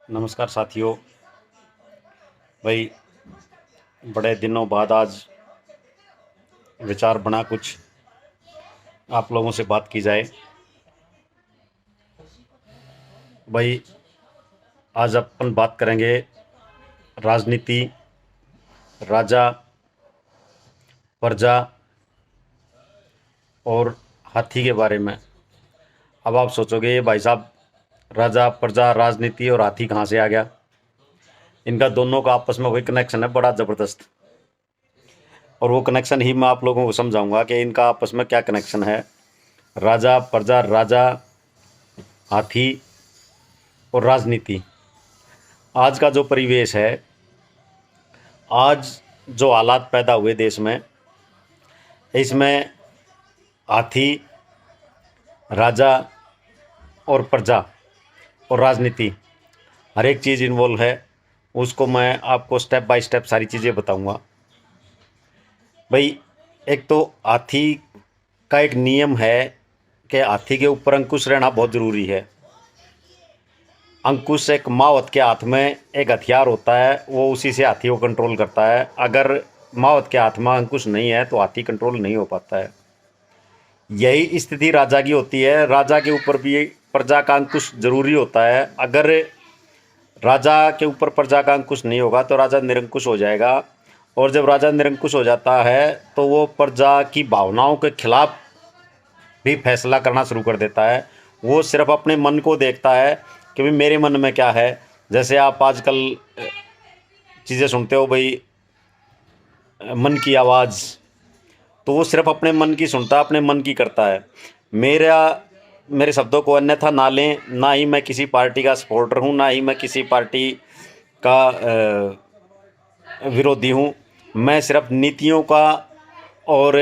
नमस्कार साथियों। भाई, बड़े दिनों बाद आज विचार बना कुछ आप लोगों से बात की जाए। भाई, आज अपन बात करेंगे राजनीति, राजा, प्रजा और हाथी के बारे में। अब आप सोचोगे ये भाई साहब, राजा, प्रजा, राजनीति और हाथी कहाँ से आ गया? इनका दोनों का आपस में कोई कनेक्शन है बड़ा ज़बरदस्त, और वो कनेक्शन ही मैं आप लोगों को समझाऊंगा कि इनका आपस में क्या कनेक्शन है। राजा, प्रजा, राजा, हाथी और राजनीति। आज का जो परिवेश है, आज जो हालात पैदा हुए देश में, इसमें हाथी, राजा और प्रजा और राजनीति हर एक चीज़ इन्वॉल्व है। उसको मैं आपको स्टेप बाय स्टेप सारी चीज़ें बताऊंगा। भाई, एक तो हाथी का एक नियम है कि हाथी के ऊपर अंकुश रहना बहुत ज़रूरी है। अंकुश एक मावत के हाथ में एक हथियार होता है, वो उसी से हाथी को कंट्रोल करता है। अगर मावत के हाथ में अंकुश नहीं है तो हाथी कंट्रोल नहीं हो पाता है। यही स्थिति राजा की होती है। राजा के ऊपर भी प्रजा का अंकुश जरूरी होता है। अगर राजा के ऊपर प्रजा का अंकुश नहीं होगा तो राजा निरंकुश हो जाएगा, और जब राजा निरंकुश हो जाता है तो वो प्रजा की भावनाओं के खिलाफ भी फैसला करना शुरू कर देता है। वो सिर्फ अपने मन को देखता है कि भाई मेरे मन में क्या है। जैसे आप आजकल चीज़ें सुनते हो भाई, मन की आवाज़, तो वो सिर्फ अपने मन की सुनता है, अपने मन की करता है। मेरे शब्दों को अन्यथा ना लें। ना ही मैं किसी पार्टी का सपोर्टर हूँ, ना ही मैं किसी पार्टी का विरोधी हूँ। मैं सिर्फ नीतियों का और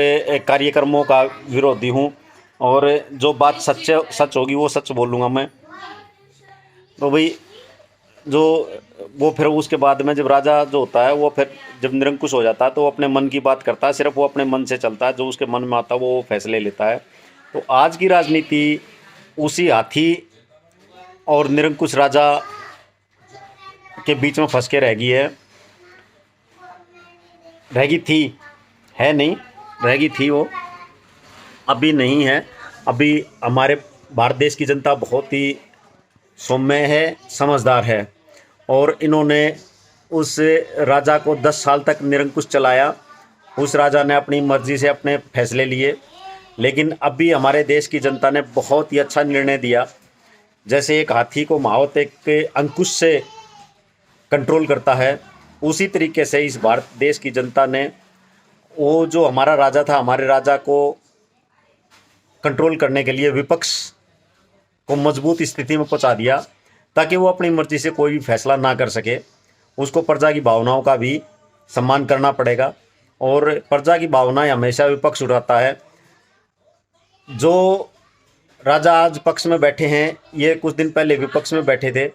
कार्यक्रमों का विरोधी हूँ, और जो बात सच होगी वो सच बोलूँगा मैं। तो भाई, जो वो फिर उसके बाद में जब राजा जो होता है वो फिर जब निरंकुश हो जाता है तो वो अपने मन की बात करता है। सिर्फ वो अपने मन से चलता है, जो उसके मन में आता है वो फैसले लेता है। तो आज की राजनीति उसी हाथी और निरंकुश राजा के बीच में फंस के रह गई है। रह गई थी, है नहीं, रह गई थी वो, अभी नहीं है। अभी हमारे भारत देश की जनता बहुत ही सौम्य है, समझदार है, और इन्होंने उस राजा को 10 साल तक निरंकुश चलाया। उस राजा ने अपनी मर्जी से अपने फैसले लिए। लेकिन अभी हमारे देश की जनता ने बहुत ही अच्छा निर्णय दिया। जैसे एक हाथी को महावत एक अंकुश से कंट्रोल करता है, उसी तरीके से इस भारत देश की जनता ने वो जो हमारा राजा था, हमारे राजा को कंट्रोल करने के लिए विपक्ष को मजबूत स्थिति में पहुंचा दिया, ताकि वो अपनी मर्जी से कोई भी फैसला ना कर सके। उसको प्रजा की भावनाओं का भी सम्मान करना पड़ेगा, और प्रजा की भावनाएं हमेशा विपक्ष उठाता है। जो राजा आज पक्ष में बैठे हैं, ये कुछ दिन पहले विपक्ष में बैठे थे,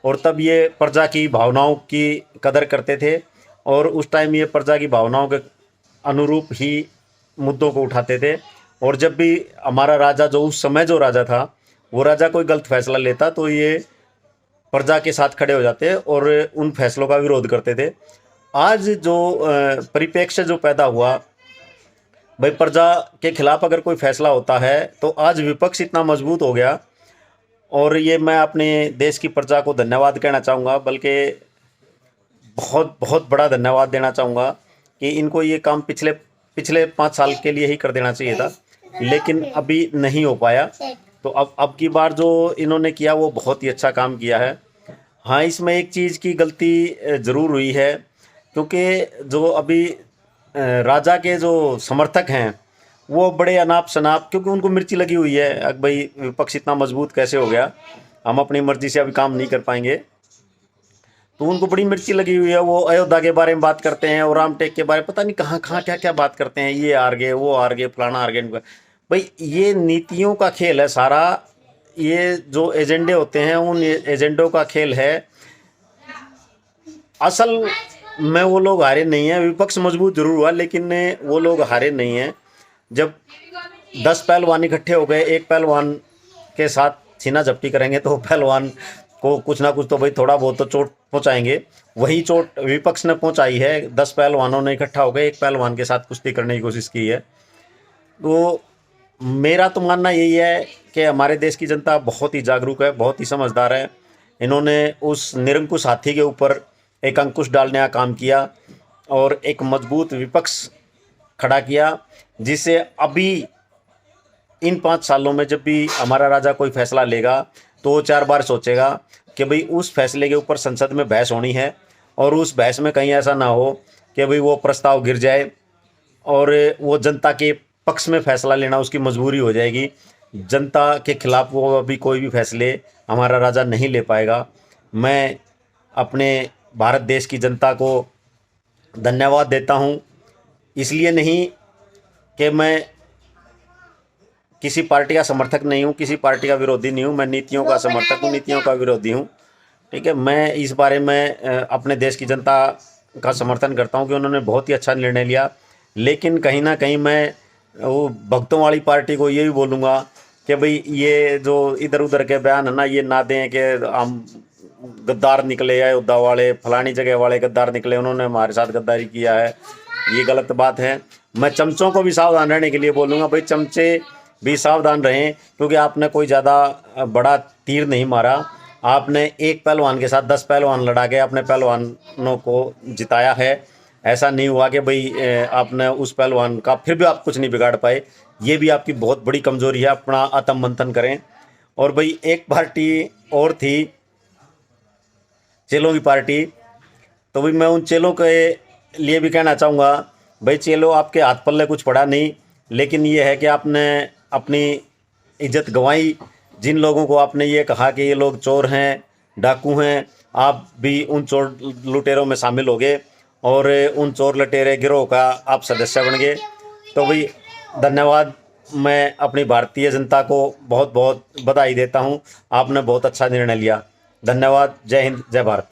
और तब ये प्रजा की भावनाओं की कदर करते थे, और उस टाइम ये प्रजा की भावनाओं के अनुरूप ही मुद्दों को उठाते थे। और जब भी हमारा राजा, जो उस समय जो राजा था, वो राजा कोई गलत फैसला लेता तो ये प्रजा के साथ खड़े हो जाते और उन फैसलों का विरोध करते थे। आज जो परिप्रेक्ष्य जो पैदा हुआ, भाई प्रजा के खिलाफ अगर कोई फैसला होता है तो आज विपक्ष इतना मजबूत हो गया। और ये मैं अपने देश की प्रजा को धन्यवाद कहना चाहूँगा, बल्कि बहुत बहुत बड़ा धन्यवाद देना चाहूँगा कि इनको ये काम पिछले पिछले 5 साल के लिए ही कर देना चाहिए था, लेकिन अभी नहीं हो पाया। तो अब की बार जो इन्होंने किया वो बहुत ही अच्छा काम किया है। हाँ, इसमें एक चीज़ की गलती ज़रूर हुई है, क्योंकि जो अभी राजा के जो समर्थक हैं वो बड़े अनाप शनाप, क्योंकि उनको मिर्ची लगी हुई है अब भाई विपक्ष इतना मजबूत कैसे हो गया, हम अपनी मर्जी से अभी काम नहीं कर पाएंगे। तो उनको बड़ी मिर्ची लगी हुई है। वो अयोध्या के बारे में बात करते हैं और रामटेक के बारे में पता नहीं कहाँ कहाँ क्या क्या बात करते हैं, ये हार गए, वो हार गए, फलाना हार गए। भाई, ये नीतियों का खेल है सारा। ये जो एजेंडे होते हैं उन एजेंडों का खेल है। असल में वो लोग हारे नहीं हैं। विपक्ष मजबूत जरूर हुआ, लेकिन वो लोग हारे नहीं हैं। जब 10 पहलवान इकट्ठे हो गए, एक पहलवान के साथ छीना झपटी करेंगे तो पहलवान को कुछ ना कुछ तो भाई थोड़ा बहुत तो चोट पहुंचाएंगे। वही चोट विपक्ष ने पहुंचाई है। 10 पहलवानों ने इकट्ठा होकर एक पहलवान के साथ कुश्ती करने की कोशिश की है। तो मेरा तो मानना यही है कि हमारे देश की जनता बहुत ही जागरूक है, बहुत ही समझदार है। इन्होंने उस निरंकुश हाथी के ऊपर एक अंकुश डालने का काम किया और एक मजबूत विपक्ष खड़ा किया, जिसे अभी इन 5 सालों में जब भी हमारा राजा कोई फैसला लेगा तो वो 4 बार सोचेगा कि भाई उस फैसले के ऊपर संसद में बहस होनी है, और उस बहस में कहीं ऐसा ना हो कि भाई वो प्रस्ताव गिर जाए और वो जनता के पक्ष में फैसला लेना उसकी मजबूरी हो जाएगी। जनता के खिलाफ वो अभी कोई भी फैसले हमारा राजा नहीं ले पाएगा। मैं अपने भारत देश की जनता को धन्यवाद देता हूँ, इसलिए नहीं कि मैं किसी पार्टी का समर्थक नहीं हूँ, किसी पार्टी का विरोधी नहीं हूँ। मैं नीतियों का समर्थक हूँ, नीतियों का विरोधी हूँ। ठीक है, मैं इस बारे में अपने देश की जनता का समर्थन करता हूँ कि उन्होंने बहुत ही अच्छा निर्णय लिया। लेकिन कहीं ना कहीं मैं वो भक्तों वाली पार्टी को ये भी बोलूँगा कि भाई ये जो इधर उधर के बयान है ना, ये ना दें कि हम गद्दार निकले, अयोध्या वाले फलानी जगह वाले गद्दार निकले, उन्होंने हमारे साथ गद्दारी किया है। ये गलत बात है। मैं चमचों को भी सावधान रहने के लिए बोलूँगा, भाई चमचे भी सावधान रहें, क्योंकि आपने कोई ज़्यादा बड़ा तीर नहीं मारा। आपने एक पहलवान के साथ 10 पहलवान लड़ा के अपने पहलवानों को जिताया है। ऐसा नहीं हुआ कि भाई आपने उस पहलवान का फिर भी आप कुछ नहीं बिगाड़ पाए। ये भी आपकी बहुत बड़ी कमज़ोरी है। अपना आत्म मंथन करें। और भाई एक पार्टी और थी, चेलों की पार्टी, तो भाई मैं उन चेलों के लिए भी कहना चाहूँगा, भाई चेलों आपके हाथ पल्ले कुछ पड़ा नहीं, लेकिन ये है कि आपने अपनी इज्जत गंवाई। जिन लोगों को आपने ये कहा कि ये लोग चोर हैं, डाकू हैं, आप भी उन चोर लुटेरों में शामिल हो गए और उन चोर लुटेरे गिरोह का आप सदस्य बन गए। तो भाई धन्यवाद। मैं अपनी भारतीय जनता को बहुत बहुत बधाई देता हूँ। आपने बहुत अच्छा निर्णय लिया। धन्यवाद। जय हिंद, जय भारत।